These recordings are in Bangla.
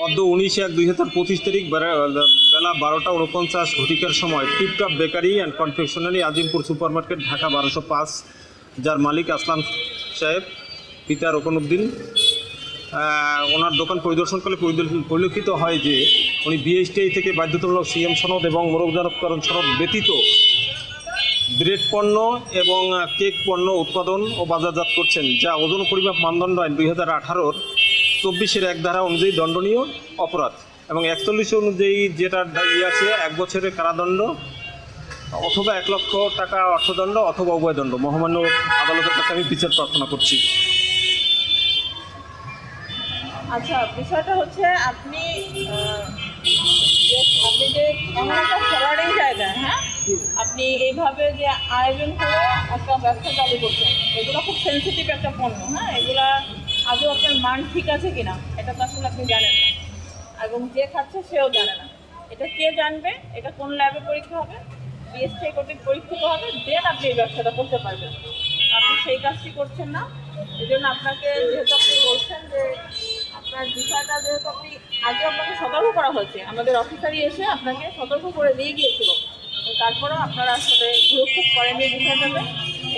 অদ্য 19/1/2025 তারিখ বেলা 12টা 49 ঘটিকার সময় tiptop bakery and confectionery Azimpur super market Dhaka 1205, যার মালিক আসলাম সাহেব পিতা রোকনউদ্দিন, ওনার দোকান পরিদর্শনকালে পরিলক্ষিত হয় যে উনি বিএসটিআই থেকে বাধ্যতামূলক সিএম সনদ এবং মোড়কজাতকরণ সনদ ব্যতীত ব্রেড পণ্য এবং কেক পণ্য উৎপাদন ও বাজারজাত করছেন, যা ওজন পরিমাপ মানদণ্ড আইন 2018-র 24-এর 1 ধারা অনুযায়ী দণ্ডনীয় অপরাধ এবং 41 অনুযায়ী যেটা আছে 1 বছরের কারাদণ্ড অথবা 1 লক্ষ টাকা অর্থদণ্ড অথবা উভয় দণ্ড। মহামান্য আদালতের কাছে আমি বিচার প্রার্থনা করছি। আচ্ছা, বিষয়টা হচ্ছে আপনি যে এমন একটা ফরওয়ার্ডিং জায়গায়, হ্যাঁ, আপনি এইভাবে যে আয়োজন করে একটা ব্যবসা চালু করছেন, এগুলো খুব সেন্সিটিভ একটা পণ্য। হ্যাঁ, এগুলা আদৌ আপনার মান ঠিক আছে কিনা এটা তো আসলে আপনি জানেন না, এবং যে খাচ্ছে সেও জানে না। এটা কে জানবে? এটা কোন ল্যাবে পরীক্ষা হবে? বিএসটিআই কর্তৃক পরীক্ষিত হবে, দেন আপনি এই ব্যবসাটা করতে পারবেন। আপনি সেই কাজটি করছেন না। এই জন্য আপনাকে, যেহেতু আপনি বলছেন যে আপনার বিষয়টা, যেহেতু আপনি আগে আপনাকে সতর্ক করা হয়েছে, আমাদের অফিসারই এসে আপনাকে সতর্ক করে দিয়ে গিয়েছিল, তারপরেও আপনারা আসলে সুরক্ষিত করেননি বিষয়টাকে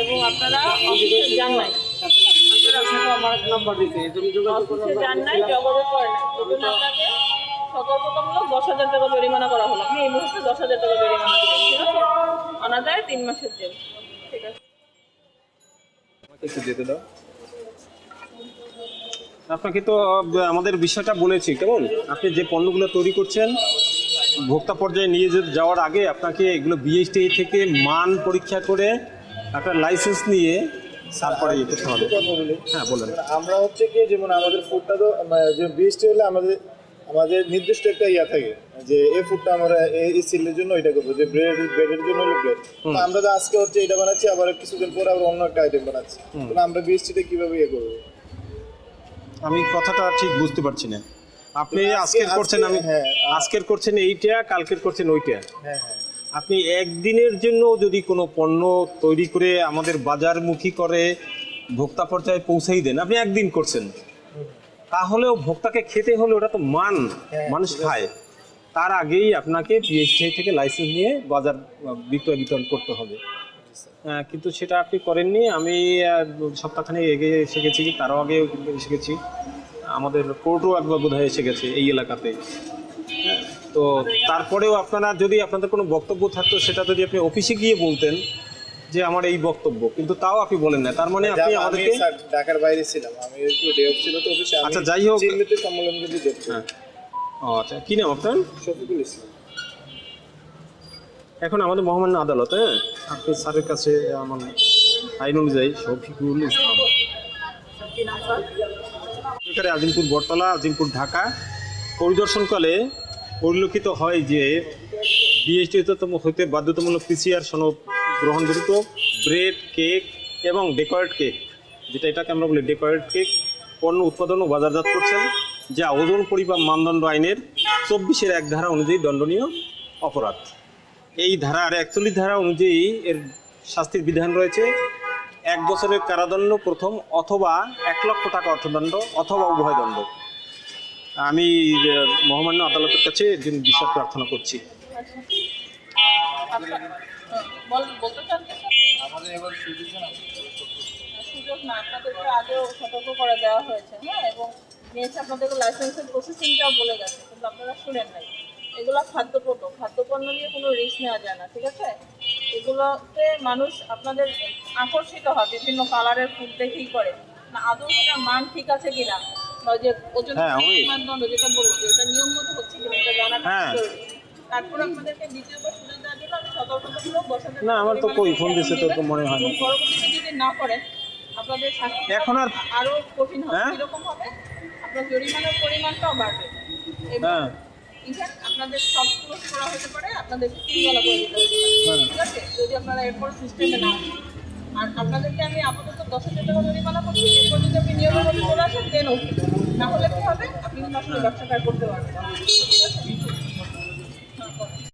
এবং আপনারা অফিসে যান নাই, অফিসে যান নাই, যোগাযোগ করেন নাই। এই জন্য আপনাকে সতর্কতামূলক 10,000 টাকা জরিমানা করা হলো। আপনি এই মুহূর্তে 10,000 টাকা জরিমানা দেবেন, ঠিক আছে? অনাদায়ে 3 মাসের জেল। ঠিক আছে, একটু যেতে দাও। আপনাকে তো আমাদের বিষয়টা বলেছি, কেমন আপনি যে পণ্যগুলো তৈরি করছেন ভোক্তা পর্যায়ে নিয়ে যাওয়ার আগে আপনাকে এগুলো বিএসটিআই থেকে মান পরীক্ষা করে একটা লাইসেন্স নিয়ে তারপরে ইয়ে করতে হবে। হ্যাঁ বলেন। আমরা হচ্ছে কি, যেমন আমাদের ফুডটা তো যে বিএসটি হলে আমাদের নির্দিষ্ট একটা ইয়া থাকে যে এই ফুডটা আমরা এই সিলের জন্য এটা করবো, যে ব্রেডের জন্য হলে ব্রেড। আমরা তো আজকে হচ্ছে এটা বানাচ্ছি, আবার কিছুদিন পরে আবার অন্য একটা আইটেম বানাচ্ছি। তাহলে আমরা বিএসটিটা কিভাবে ইয়ে করবো? আমি কথাটা ঠিক বুঝতে পারছি না। আপনি আজকের করছেন, আমি আজকের করছেন এইটা, কালকের করছেন ওইটা। হ্যাঁ হ্যাঁ, আপনি একদিনের জন্য যদি কোনো পণ্য তৈরি করে আমাদের বাজারমুখী করে ভোক্তা পর্যায়ে পৌঁছেই দেন, আপনি একদিন করছেন, তাহলেও ভোক্তাকে খেতে হলে ওটা তো মান মানুষ খায়। তার আগেই আপনাকে বিএসটিআই থেকে লাইসেন্স নিয়ে বাজার বিক্রয় বিতরণ করতে হবে। কিন্তু সেটা আপনি করেননি। আমি সপ্তাহখানেক এগিয়ে এসে গেছি, তারও আগে এসে গেছি, আমাদের কোর্টও একবার বোধহয় এসে গেছে এই এলাকাতে। তো তারপরেও আপনারা যদি আপনাদের কোনো বক্তব্য থাকতো সেটা যদি আপনি অফিসে গিয়ে বলতেন যে আমার এই বক্তব্য, কিন্তু তাও আপনি বলেন না। তার মানে আপনি আমাদেরকে, ঢাকার বাইরে ছিলাম, আমি একটু ডে অফ ছিল তো অফিসে। আচ্ছা যাই হোক, চিহ্নিত সম্মেলন কিন্তু যোগ করি। হ্যাঁ, ও আচ্ছা, কী নাম আপনার? শফিকুল ইসলাম। এখন আমাদের মহামান্য আদালত, হ্যাঁ, আপনি স্যারের কাছে আমার আইন অনুযায়ী শফিকুল ইসলাম, আজিমপুর বটতলা, আজিমপুর ঢাকা, পরিদর্শনকালে পরিলক্ষিত হয় যে বিএসটিআই হইতে বাধ্যতামূলক পিসিআর সনদ গ্রহণ ব্যতীত ব্রেড, কেক এবং ডেকোরেট কেক, যেটা এটাকে আমরা বলি ডেকোরেট কেক পণ্য উৎপাদন ও বাজারজাত করছেন, যা ওজন পরিমাপ মানদণ্ড আইনের 24-এর 1 ধারা অনুযায়ী দণ্ডনীয় অপরাধ। এই ধারার 41 ধারা অনুযায়ী এর শাস্তির বিধান রয়েছে 1 বছরের কারাদণ্ড প্রথম, অথবা 1 লক্ষ টাকা অর্থদণ্ড অথবা উভয় দণ্ড। আমি মহামান্য আদালতের কাছে বিচার প্রার্থনা করছি। বলতে চান কিছু? আমাদের এবার সুযোগ না, আপনাদেরকে আগেও সতর্ক করে দেওয়া হয়েছে, হ্যাঁ, এবং নিয়েছে আপনাদেরকে লাইসেন্সের প্রসেসিংটাও বলে গেছে, কিন্তু আপনারা শুনেন নাই। এগুলো খাদ্যপণ্য নিয়ে কোনো রিস্ক নেওয়া যায় না, ঠিক আছে? এগুলোতে মানুষ আপনাদের আকর্ষিত হয় বিভিন্ন কালারের ফুড দেখেই করে না, আদৌ সেটা মান ঠিক আছে কিনা, বা যে ওজন মানদণ্ড যেটা বলবো যে ওটা নিয়ম মতো হচ্ছে কিনা এটা জানাটা জরুরি। তারপর আপনাদেরকে দ্বিতীয়বার সুযোগ দেওয়ার জন্য আমি সতর্কতামূলক 10,000 না, আমার তো কই ফোন দিছে তো মনে হয় না। পরবর্তীতে যদি না করেন আপনাদের শাস্তি এখন আরো কঠিন হবে। এরকম হবে, আপনার জরিমানার পরিমাণটাও বাড়বে এবং ইভেন আপনাদের সব ক্লোজ করা হতে পারে, আপনাদের তিনবেলা করে দিতে হতে পারে, ঠিক আছে? যদি আপনারা এরপর সিস্টেমে না আসেন। আর আপনাদেরকে আমি আপাতত 10,000 টাকা জরিমানা করছি, এরপর যদি আপনি নিয়মের মধ্যে চলে আসেন দেন ওকে, না হলে কী হবে, আপনি কিন্তু আসলে ব্যবসাটা করতে পারবেন, ঠিক আছে? হ্যাঁ।